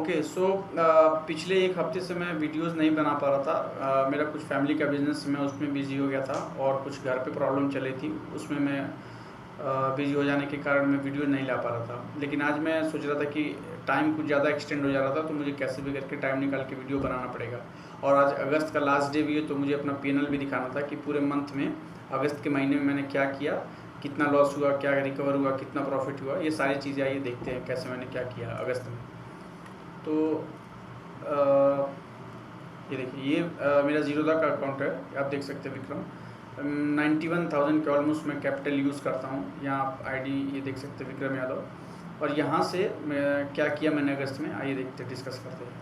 Okay so पिछले एक हफ्ते से मैं वीडियोस नहीं बना पा रहा था। मेरा कुछ फैमिली का बिजनेस मैं उसमें बिज़ी हो गया था और कुछ घर पे प्रॉब्लम चली थी, उसमें मैं बिज़ी हो जाने के कारण मैं वीडियो नहीं ला पा रहा था। लेकिन आज मैं सोच रहा था कि टाइम कुछ ज़्यादा एक्सटेंड हो जा रहा था, तो मुझे कैसे भी करके टाइम निकाल के वीडियो बनाना पड़ेगा। और आज अगस्त का लास्ट डे भी है, तो मुझे अपना P&L भी दिखाना था कि पूरे मंथ में अगस्त के महीने में मैंने क्या किया, कितना लॉस हुआ, क्या रिकवर हुआ, कितना प्रॉफिट हुआ। ये सारी चीज़ें आइए देखते हैं कैसे मैंने क्या किया अगस्त में। तो ये देखिए, ये मेरा जीरोधा का अकाउंट है, आप देख सकते हैं विक्रम। 91,000 के ऑलमोस्ट मैं कैपिटल यूज़ करता हूँ। यहाँ आप आईडी ये देख सकते हैं विक्रम यादव। और यहाँ से मैं क्या किया मैंने अगस्त में, आइए देखते डिस्कस करते हैं।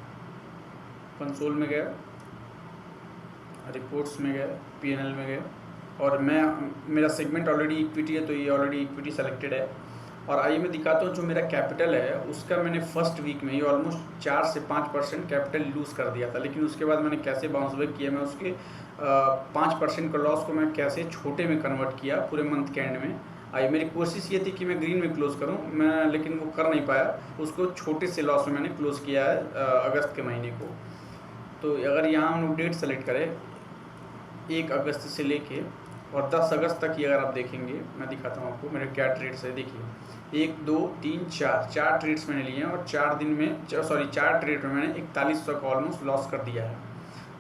कंसोल में गया, रिपोर्ट्स में गया, P&L में गया, और मेरा सेगमेंट ऑलरेडी इक्विटी है, तो ये ऑलरेडी इक्विटी सेलेक्टेड है। और आइए मैं दिखाता हूँ जो मेरा कैपिटल है उसका मैंने फर्स्ट वीक में ये ऑलमोस्ट 4 से 5% कैपिटल लूज़ कर दिया था। लेकिन उसके बाद मैंने कैसे बाउंस बैक किया, मैं उसके 5% का लॉस को मैं कैसे छोटे में कन्वर्ट किया पूरे मंथ के एंड में। आइए, मेरी कोशिश ये थी कि मैं ग्रीन में क्लोज़ करूँ, मैं लेकिन वो कर नहीं पाया। उसको छोटे से लॉस में मैंने क्लोज़ किया है अगस्त के महीने को। तो अगर यहाँ हम लोग डेट सेलेक्ट करें 1 अगस्त से लेके और 10 अगस्त तक ही, अगर आप देखेंगे, मैं दिखाता हूँ आपको मेरे क्या ट्रेड्स है। देखिए 1 2 3 4 ट्रेड्स मैंने लिए हैं और 4 ट्रेड में मैंने 4100 का ऑलमोस्ट लॉस कर दिया है।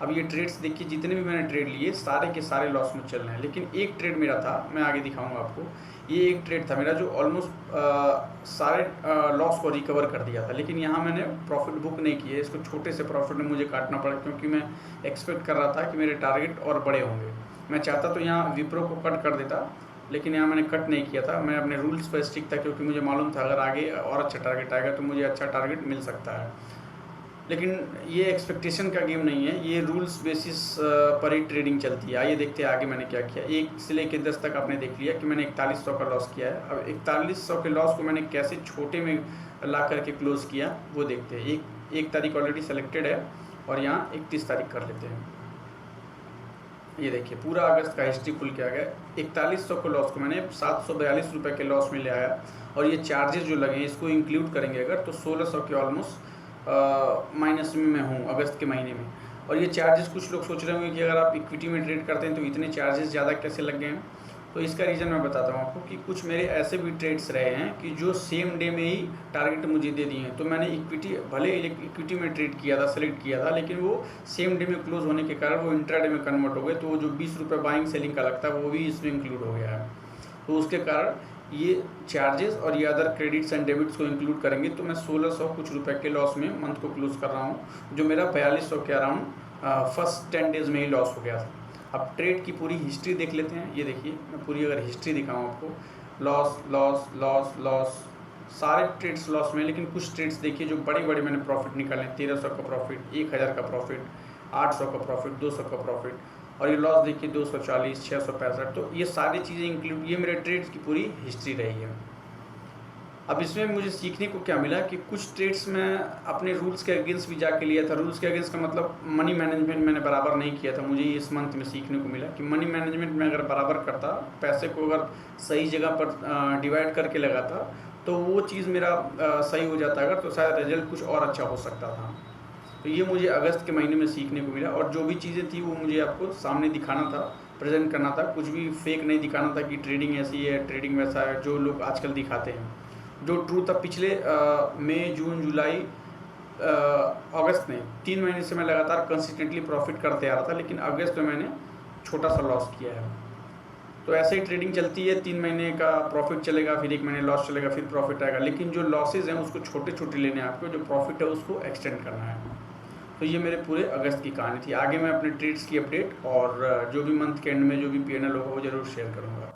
अब ये ट्रेड्स देखिए, जितने भी मैंने ट्रेड लिए सारे के सारे लॉस में चल रहे हैं। लेकिन एक ट्रेड मेरा था, मैं आगे दिखाऊंगा आपको, ये एक ट्रेड था मेरा जो ऑलमोस्ट सारे लॉस को रिकवर कर दिया था। लेकिन यहाँ मैंने प्रॉफिट बुक नहीं किए, इसको छोटे से प्रॉफिट में मुझे काटना पड़ा, क्योंकि मैं एक्सपेक्ट कर रहा था कि मेरे टारगेट और बड़े होंगे। मैं चाहता तो यहाँ विप्रो को कट कर देता, लेकिन यहाँ मैंने कट नहीं किया था। मैं अपने रूल्स पर स्टिक था, क्योंकि मुझे मालूम था अगर आगे और अच्छा टारगेट आएगा तो मुझे अच्छा टारगेट मिल सकता है। लेकिन ये एक्सपेक्टेशन का गेम नहीं है, ये रूल्स बेसिस पर ही ट्रेडिंग चलती है। आइए देखते हैं आगे मैंने क्या किया। 1 से लेकर 10 तक आपने देख लिया कि मैंने 4100 का लॉस किया है। अब 4100 के लॉस को मैंने कैसे छोटे में ला करके क्लोज़ किया वो देखते हैं। एक तारीख ऑलरेडी सेलेक्टेड है और यहाँ 31 तारीख कर लेते हैं। ये देखिए पूरा अगस्त का हिस्ट्री खुल के आ गया। 4100 के लॉस को मैंने 742 रुपये के लॉस में ले आया, और ये चार्जेस जो लगे हैं इसको इंक्लूड करेंगे अगर, तो 1600 के ऑलमोस्ट माइनस में मैं हूँ अगस्त के महीने में। और ये चार्जेस, कुछ लोग सोच रहे होंगे कि अगर आप इक्विटी में ट्रेड करते हैं तो इतने चार्जेस ज़्यादा कैसे लग गए हैं। तो इसका रीज़न मैं बताता हूँ आपको कि कुछ मेरे ऐसे भी ट्रेड्स रहे हैं कि जो सेम डे में ही टारगेट मुझे दे दिए हैं। तो मैंने इक्विटी, भले इक्विटी में ट्रेड किया था, सेलेक्ट किया था, लेकिन वो सेम डे में क्लोज होने के कारण वो इंट्राडे में कन्वर्ट हो गए। तो वो जो 20 रुपये बाइंग सेलिंग का लगता है वो भी इसमें इंक्लूड हो गया है। तो उसके कारण ये चार्जेस और ये अदर क्रेडिट्स एंड डेबिट्स को इंक्लूड करेंगे तो मैं 1600 कुछ रुपए के लॉस में मंथ को क्लोज कर रहा हूँ, जो मेरा 4200 के अराउंड फर्स्ट 10 डेज में ही लॉस हो गया था। अब ट्रेड की पूरी हिस्ट्री देख लेते हैं। ये देखिए, मैं पूरी अगर हिस्ट्री दिखाऊँ आपको, लॉस लॉस लॉस लॉस, सारे ट्रेड्स लॉस में। लेकिन कुछ ट्रेड्स देखिए जो बड़े बड़े मैंने प्रॉफिट निकाले, 1300 का प्रॉफिट, 1000 का प्रॉफिट, 800 का प्रॉफिट, 200 का प्रॉफिट, और ये लॉस देखिए 240, 665। तो ये सारी चीज़ें इंक्लूड, ये मेरे ट्रेड्स की पूरी हिस्ट्री रही है। अब इसमें मुझे सीखने को क्या मिला कि कुछ ट्रेड्स में अपने रूल्स के अगेंस्ट भी जाके लिया था। रूल्स के अगेंस्ट का मतलब मनी मैनेजमेंट मैंने बराबर नहीं किया था। मुझे इस मंथ में सीखने को मिला कि मनी मैनेजमेंट में अगर बराबर करता, पैसे को अगर सही जगह पर डिवाइड करके लगाता, तो वो चीज़ मेरा सही हो जाता अगर, तो शायद रिजल्ट कुछ और अच्छा हो सकता था। तो ये मुझे अगस्त के महीने में सीखने को मिला। और जो भी चीज़ें थी वो मुझे आपको सामने दिखाना था, प्रेजेंट करना था। कुछ भी फेक नहीं दिखाना था कि ट्रेडिंग ऐसी है, ट्रेडिंग वैसा है, जो लोग आजकल दिखाते हैं। जो ट्रूथ था पिछले मई, जून, जुलाई, अगस्त में 3 महीने से मैं लगातार कंसिस्टेंटली प्रॉफिट करते आ रहा था, लेकिन अगस्त में मैंने छोटा सा लॉस किया है। तो ऐसे ही ट्रेडिंग चलती है, 3 महीने का प्रॉफिट चलेगा, फिर 1 महीने लॉस चलेगा, फिर प्रॉफिट आएगा। लेकिन जो लॉसेज हैं उसको छोटे छोटे लेने हैं आपको, जो प्रॉफिट है उसको एक्सटेंड करना है। तो ये मेरे पूरे अगस्त की कहानी थी। आगे मैं अपने ट्रेड्स की अपडेट और जो भी मंथ के एंड में जो भी P&L होगा वो ज़रूर शेयर करूँगा।